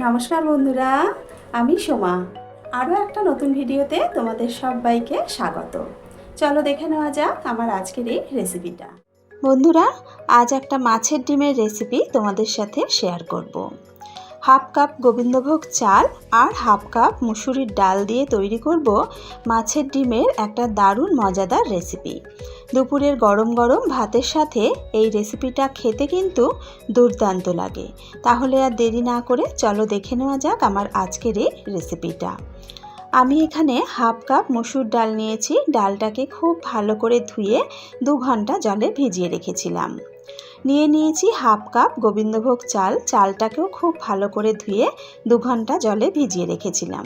নমস্কার বন্ধুরা, আমি সোমা। আরও একটা নতুন ভিডিওতে তোমাদের সবাইকে স্বাগত। চলো দেখে নেওয়া যাক আমার আজকের এই রেসিপিটা। বন্ধুরা, আজ একটা মাছের ডিমের রেসিপি তোমাদের সাথে শেয়ার করব। হাফ কাপ গোবিন্দভোগ চাল আর হাফ কাপ মুসুরির ডাল দিয়ে তৈরি করব মাছের ডিমের একটা দারুণ মজাদার রেসিপি। দুপুরের গরম গরম ভাতের সাথে এই রেসিপিটা খেতে কিন্তু দুর্দান্ত লাগে। তাহলে আর দেরি না করে চলো দেখে নেওয়া যাক আমার আজকের এই রেসিপিটা। আমি এখানে হাফ কাপ মসুর ডাল নিয়েছি। ডালটাকে খুব ভালো করে ধুয়ে 2 ঘন্টা জলে ভিজিয়ে রেখেছিলাম। নিয়েছি হাফ কাপ গোবিন্দভোগ চাল। চালটাকেও খুব ভালো করে ধুয়ে 2 ঘন্টা জলে ভিজিয়ে রেখেছিলাম।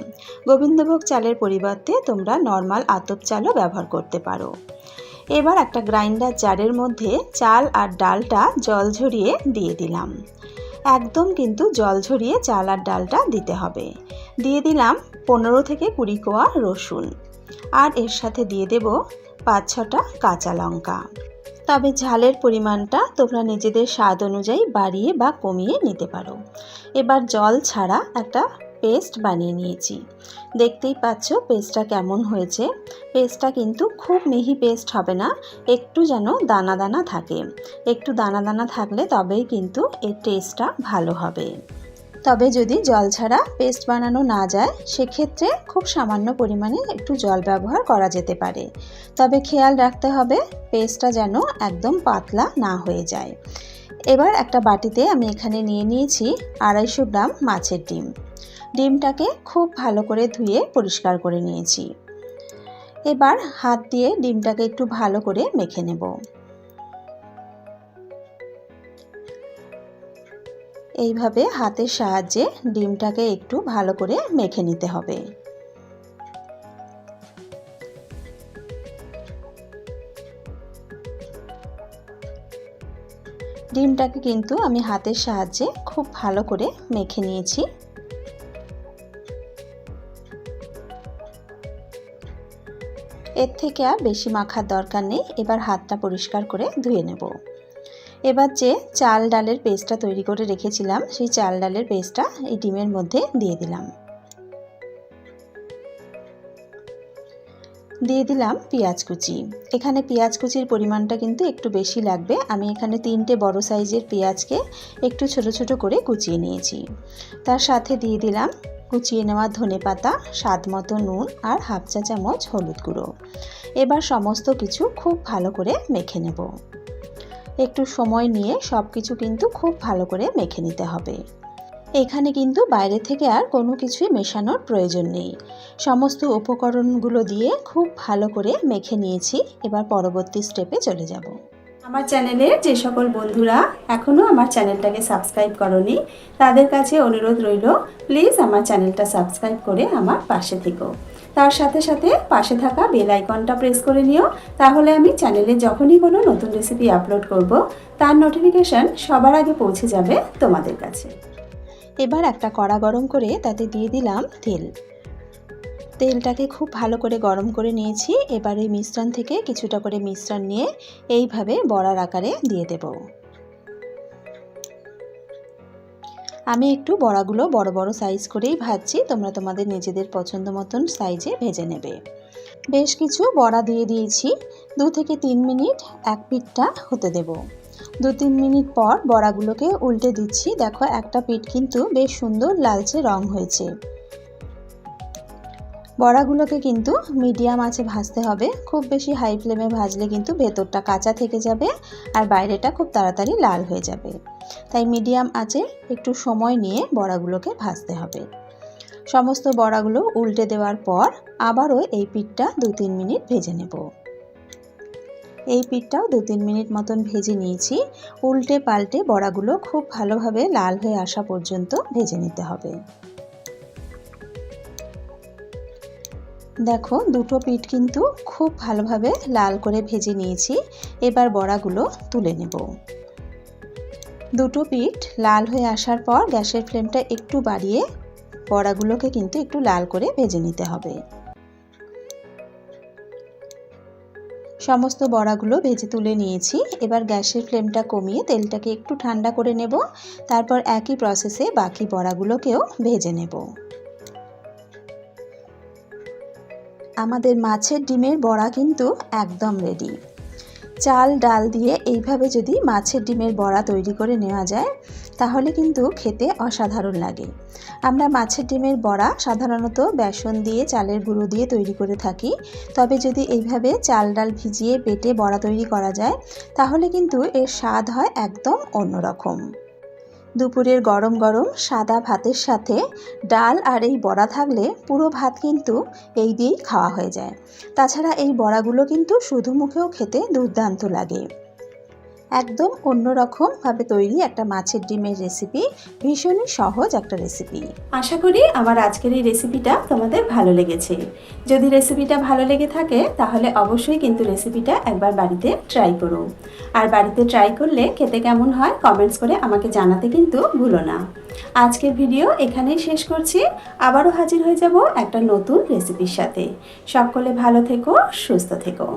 গোবিন্দভোগ চালের পরিবর্তে তোমরা নর্মাল আতপ চালও ব্যবহার করতে পারো। এবার একটা গ্রাইন্ডার জারের মধ্যে চাল আর ডালটা জল ঝরিয়ে দিয়ে দিলাম। একদম কিন্তু জল ঝরিয়ে চাল আর ডালটা দিতে হবে। দিয়ে দিলাম 15 থেকে 20 কোয়া রসুন, আর এর সাথে দিয়ে দেব 5-6টা কাঁচা লঙ্কা। তবে ঝালের পরিমাণটা তোমরা নিজেদের স্বাদ অনুযায়ী বাড়িয়ে বা কমিয়ে নিতে পারো। এবার জল ছাড়া একটা পেস্ট বানিয়ে নিয়েছি। দেখতেই পাচ্ছ পেস্টটা কেমন হয়েছে। পেস্টটা কিন্তু খুব মিহি পেস্ট হবে না, একটু যেন দানা দানা থাকে। একটু দানা দানা থাকলে তবেই কিন্তু এর টেস্টটা ভালো হবে। তবে যদি জল ছাড়া পেস্ট বানানো না যায়, সেক্ষেত্রে খুব সামান্য পরিমাণে একটু জল ব্যবহার করা যেতে পারে। তবে খেয়াল রাখতে হবে পেস্টটা যেন একদম পাতলা না হয়ে যায়। এবার একটা বাটিতে আমি এখানে নিয়েছি 250 গ্রাম মাছের ডিম। ডিমটাকে খুব ভালো করে ধুয়ে পরিষ্কার করে নিয়েছি। এবার হাত দিয়ে ডিমটাকে একটু ভালো করে মেখে নেব। এইভাবে হাতের সাহায্যে ডিমটাকে একটু ভালো করে মেখে নিতে হবে। ডিমটাকে কিন্তু আমি হাতের সাহায্যে খুব ভালো করে মেখে নিয়েছি। এর থেকে আর বেশি মাখার দরকার নেই। এবার হাতটা পরিষ্কার করে ধুয়ে নেব। এবার যে চাল ডালের পেস্টটা তৈরি করে রেখেছিলাম, সেই চাল ডালের পেস্টটা এই ডিমের মধ্যে দিয়ে দিলাম। দিয়ে দিলাম পেঁয়াজ কুচি। এখানে পেঁয়াজ কুচির পরিমাণটা কিন্তু একটু বেশি লাগবে। আমি এখানে 3টে বড় সাইজের পেঁয়াজকে একটু ছোট ছোট করে কুচিয়ে নিয়েছি। তার সাথে দিয়ে দিলাম কুচিয়ে নেওয়া ধনেপাতা, স্বাদ মতো নুন আর হাফ চা চামচ হলুদ গুঁড়ো। এবার সমস্ত কিছু খুব ভালো করে মেখে নেব। একটু সময় নিয়ে সব কিছু কিন্তু খুব ভালো করে মেখে নিতে হবে। এখানে কিন্তু বাইরে থেকে আর কোনো কিছুই মেশানোর প্রয়োজন নেই। সমস্ত উপকরণগুলো দিয়ে খুব ভালো করে মেখে নিয়েছি। এবার পরবর্তী স্টেপে চলে যাব। আমার চ্যানেলের যে সকল বন্ধুরা এখনও আমার চ্যানেলটাকে সাবস্ক্রাইব করনি, তাদের কাছে অনুরোধ রইল, প্লিজ আমার চ্যানেলটা সাবস্ক্রাইব করে আমার পাশে থেকো। তার সাথে সাথে পাশে থাকা বেল আইকনটা প্রেস করে নিও, তাহলে আমি চ্যানেলে যখনই কোনো নতুন রেসিপি আপলোড করব, তার নোটিফিকেশান সবার আগে পৌঁছে যাবে তোমাদের কাছে। এবার একটা কড়া গরম করে তাতে দিয়ে দিলাম তেল। তেলটাকে খুব ভালো করে গরম করে নিয়েছি। এবার এই মিশ্রণ থেকে কিছুটা করে মিশ্রণ নিয়ে এইভাবে বড়ার আকারে দিয়ে দেব। আমি একটু বড়াগুলো বড় বড় সাইজ করেই ভাজছি, তোমরা তোমাদের নিজেদের পছন্দ মতন সাইজে ভেজে নেবে। বেশ কিছু বড়া দিয়ে দিয়েছি। 2 থেকে 3 মিনিট এক পিঠটা হতে দেব। 2-3 মিনিট পর বড়াগুলোকে উল্টে দিচ্ছি। দেখো একটা পিঠ কিন্তু বেশ সুন্দর লালচে রং হয়েছে। বড়াগুলোকে কিন্তু মিডিয়াম আঁচে ভাজতে হবে। খুব বেশি হাই ফ্লেমে ভাজলে কিন্তু ভেতরটা কাঁচা থেকে যাবে আর বাইরেটা খুব তাড়াতাড়ি লাল হয়ে যাবে। তাই মিডিয়াম আঁচে একটু সময় নিয়ে বড়াগুলোকে ভাজতে হবে। সমস্ত বড়াগুলো উল্টে দেওয়ার পর আবারও এই পিঠটা 2-3 মিনিট ভেজে নেব। এই পিঠটাও 2-3 মিনিট মতন ভেজে নিয়েছি। উল্টে পাল্টে বড়াগুলো খুব ভালোভাবে লাল হয়ে আসা পর্যন্ত ভেজে নিতে হবে। দেখো দুটো পিঠ কিন্তু খুব ভালোভাবে লাল করে ভেজে নিয়েছি। এবার বড়াগুলো তুলে নেব। দুটো পিঠ লাল হয়ে আসার পর গ্যাসের ফ্লেমটা একটু বাড়িয়ে বড়াগুলোকে কিন্তু একটু লাল করে ভেজে নিতে হবে। সমস্ত বড়াগুলো ভেজে তুলে নিয়েছি। এবার গ্যাসের ফ্লেমটা কমিয়ে তেলটাকে একটু ঠান্ডা করে নেব। তারপর একই প্রসেসে বাকি বড়াগুলোকেও ভেজে নেব। আমাদের মাছের ডিমের বড়া কিন্তু একদম রেডি। চাল ডাল দিয়ে এইভাবে যদি মাছের ডিমের বড়া তৈরি করে নেওয়া যায় তাহলে কিন্তু খেতে অসাধারণ লাগে। আমরা মাছের ডিমের বড়া সাধারণত বেসন দিয়ে চালের গুঁড়ো দিয়ে তৈরি করে থাকি, তবে যদি এইভাবে চাল ডাল ভিজিয়ে বেটে বড়া তৈরি করা যায় তাহলে কিন্তু এর স্বাদ হয় একদম অন্যরকম। দুপুরের গরম গরম সাদা ভাতের সাথে ডাল আর এই বড়া থাকলে পুরো ভাত কিন্তু এই দিয়েই খাওয়া হয়ে যায়। তাছাড়া এই বড়াগুলো কিন্তু শুধু মুখেও খেতে দুর্দান্ত লাগে। একদম অন্যরকমভাবে তৈরি একটা মাছের ডিমের রেসিপি, ভীষণই সহজ একটা রেসিপি। আশা করি আমার আজকের এই রেসিপিটা তোমাদের ভালো লেগেছে। যদি রেসিপিটা ভালো লেগে থাকে তাহলে অবশ্যই কিন্তু রেসিপিটা একবার বাড়িতে ট্রাই করো। আর বাড়িতে ট্রাই করলে খেতে কেমন হয় কমেন্টস করে আমাকে জানাতে কিন্তু ভুলো না। আজকের ভিডিও এখানেই শেষ করছি। আবারও হাজির হয়ে যাব একটা নতুন রেসিপির সাথে। সকলে ভালো থেকো, সুস্থ থেকো।